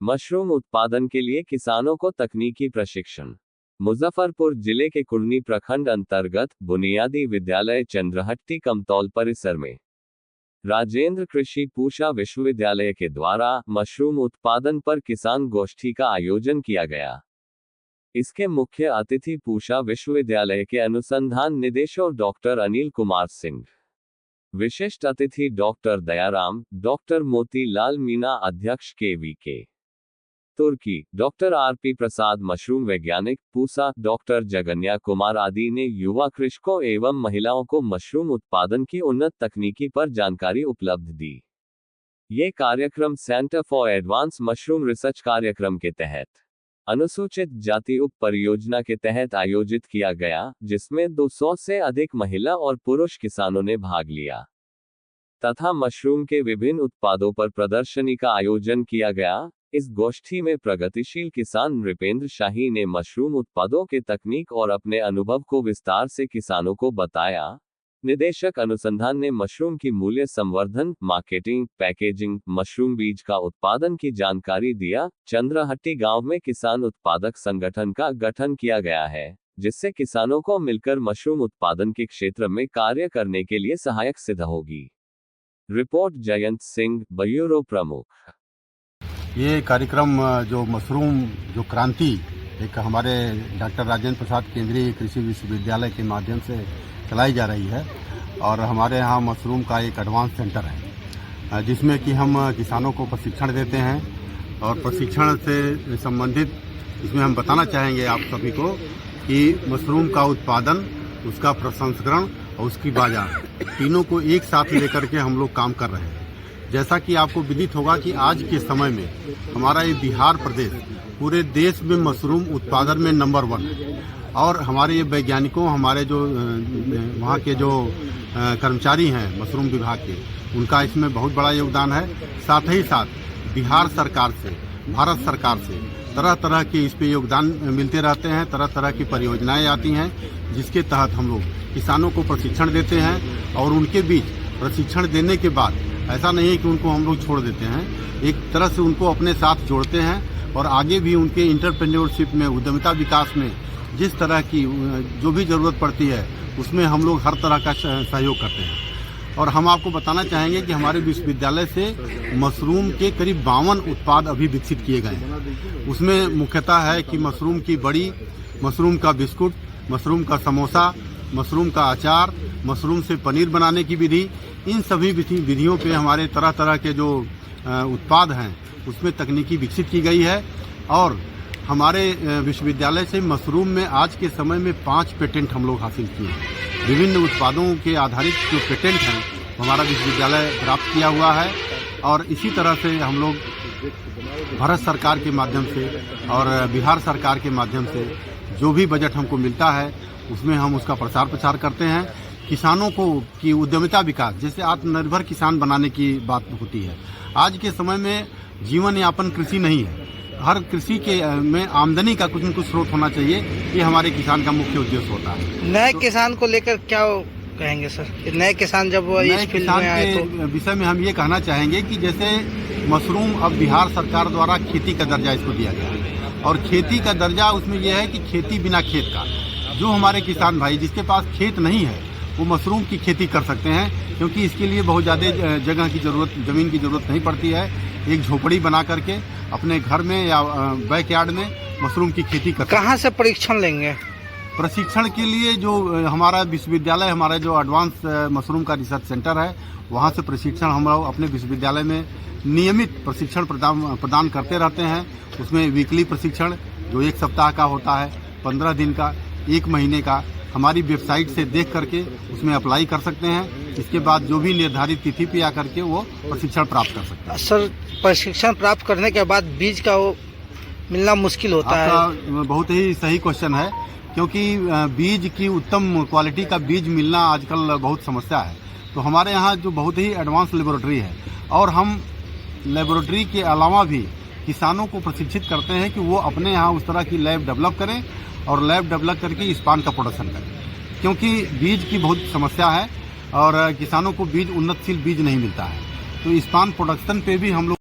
Mushroom उत्पादन के लिए किसानों को तकनीकी प्रशिक्षण। मुजफ्फरपुर जिले के कुर्नी प्रखंड अंतर्गत बुनियादी विद्यालय चंद्रहट्टी कमतौल परिसर में राजेंद्र कृषि पूषा विश्वविद्यालय के द्वारा मशरूम उत्पादन पर किसान गोष्ठी का आयोजन किया गया। इसके मुख्य अतिथि पूषा विश्वविद्यालय के अनुसंधान निदेशक डॉक्टर अनिल कुमार सिंह, विशिष्ट अतिथि डॉक्टर दयाराम, डॉक्टर मोतीलाल मीणा, अध्यक्ष KVK तुर्की, डॉक्टर RP प्रसाद, मशरूम वैज्ञानिक पूसा, डॉक्टर जगन्या कुमार आदि ने युवा कृषकों एवं महिलाओं को मशरूम उत्पादन की उन्नत तकनीकी पर जानकारी उपलब्ध दी। ये कार्यक्रम centre for advance mushroom research कार्यक्रम के तहत अनुसूचित जाति उप परियोजना के तहत आयोजित किया गया, जिसमें 200 से अधिक महिला और पुरुष किसानों ने भाग लिया तथा मशरूम के विभिन्न उत्पादों पर प्रदर्शनी का आयोजन किया गया। इस गोष्ठी में प्रगतिशील किसान नृपेंद्र शाही ने मशरूम उत्पादों के तकनीक और अपने अनुभव को विस्तार से किसानों को बताया। निदेशक अनुसंधान ने मशरूम की मूल्य संवर्धन, मार्केटिंग, पैकेजिंग, मशरूम बीज का उत्पादन की जानकारी दिया। चंद्रहट्टी गांव में किसान उत्पादक संगठन का गठन किया गया है, जिससे किसानों को मिलकर मशरूम उत्पादन के क्षेत्र में कार्य करने के लिए सहायक सिद्ध होगी। रिपोर्ट जयंत सिंह, ब्यूरो प्रमुख। ये कार्यक्रम जो मशरूम जो क्रांति एक हमारे डॉक्टर राजेंद्र प्रसाद केंद्रीय कृषि विश्वविद्यालय के माध्यम से चलाई जा रही है और हमारे यहाँ मशरूम का एक एडवांस सेंटर है, जिसमें कि हम किसानों को प्रशिक्षण देते हैं और प्रशिक्षण से संबंधित इसमें हम बताना चाहेंगे आप सभी को कि मशरूम का उत्पादन, उसका प्रसंस्करण और उसकी बाजार, तीनों को एक साथ लेकर के हम लोग काम कर रहे हैं। जैसा कि आपको विदित होगा कि आज के समय में हमारा ये बिहार प्रदेश पूरे देश में मशरूम उत्पादन में नंबर 1 है और हमारे ये वैज्ञानिकों, हमारे जो वहाँ के जो कर्मचारी हैं मशरूम विभाग के, उनका इसमें बहुत बड़ा योगदान है। साथ ही साथ बिहार सरकार से, भारत सरकार से तरह तरह के इस पे योगदान मिलते रहते हैं, तरह तरह की परियोजनाएं आती हैं, जिसके तहत हम लोग किसानों को प्रशिक्षण देते हैं और उनके बीच प्रशिक्षण देने के बाद ऐसा नहीं है कि उनको हम लोग छोड़ देते हैं, एक तरह से उनको अपने साथ जोड़ते हैं और आगे भी उनके इंटरप्रेन्योरशिप में, उद्यमिता विकास में जिस तरह की जो भी ज़रूरत पड़ती है उसमें हम लोग हर तरह का सहयोग करते हैं। और हम आपको बताना चाहेंगे कि हमारे विश्वविद्यालय से मशरूम के करीब 52 उत्पाद अभी विकसित किए गए हैं। उसमें मुख्यतः है कि मशरूम की बड़ी, मशरूम का बिस्कुट, मशरूम का समोसा, मशरूम का अचार, मशरूम से पनीर बनाने की विधि, इन सभी विधियों पे हमारे तरह तरह के जो उत्पाद हैं उसमें तकनीकी विकसित की गई है। और हमारे विश्वविद्यालय से मशरूम में आज के समय में 5 पेटेंट हम लोग हासिल किए हैं। विभिन्न उत्पादों के आधारित जो पेटेंट हैं हमारा विश्वविद्यालय प्राप्त किया हुआ है और इसी तरह से हम लोग भारत सरकार के माध्यम से और बिहार सरकार के माध्यम से जो भी बजट हमको मिलता है उसमें हम उसका प्रचार प्रसार करते हैं। किसानों को की उद्यमिता विकास, जैसे आत्मनिर्भर किसान बनाने की बात होती है। आज के समय में जीवन यापन कृषि नहीं है, हर कृषि के में आमदनी का कुछ न कुछ स्रोत होना चाहिए, ये हमारे किसान का मुख्य उद्देश्य होता है। नए किसान को लेकर क्या कहेंगे सर? नए किसान जब इस फील्ड में आए तो विषय में हम ये कहना चाहेंगे कि जैसे मशरूम अब बिहार सरकार द्वारा खेती का दर्जा इसको दिया गया है और खेती का दर्जा उसमें यह है कि खेती बिना खेत का, जो हमारे किसान भाई जिसके पास खेत नहीं है वो मशरूम की खेती कर सकते हैं, क्योंकि इसके लिए बहुत ज़्यादा जगह की ज़रूरत, ज़मीन की ज़रूरत नहीं पड़ती है। एक झोपड़ी बना करके अपने घर में या बैकयार्ड में मशरूम की खेती कर। कहाँ से परीक्षण लेंगे? प्रशिक्षण के लिए जो हमारा विश्वविद्यालय, हमारा जो एडवांस मशरूम का रिसर्च सेंटर है, वहाँ से प्रशिक्षण हम लोग अपने विश्वविद्यालय में नियमित प्रशिक्षण प्रदान करते रहते हैं। उसमें वीकली प्रशिक्षण जो 1 सप्ताह का होता है, 15 दिन का, 1 महीने का, हमारी वेबसाइट से देख करके उसमें अप्लाई कर सकते हैं। इसके बाद जो भी निर्धारित तिथि पे आकर के वो प्रशिक्षण प्राप्त कर सकते हैं। सर, प्रशिक्षण प्राप्त करने के बाद बीज का वो मिलना मुश्किल होता है? आपका बहुत ही सही क्वेश्चन है, क्योंकि बीज की उत्तम क्वालिटी का बीज मिलना आजकल बहुत समस्या है। तो हमारे यहाँ जो बहुत ही एडवांस लेबोरेटरी है और हम लेबोरेटरी के अलावा भी किसानों को प्रशिक्षित करते हैं कि वो अपने यहाँ उस तरह की लैब डेवलप करें और लैब डेवलप करके इस पान का प्रोडक्शन करें, क्योंकि बीज की बहुत समस्या है और किसानों को बीज, उन्नतशील बीज नहीं मिलता है। तो इस पान प्रोडक्शन पे भी हम लोग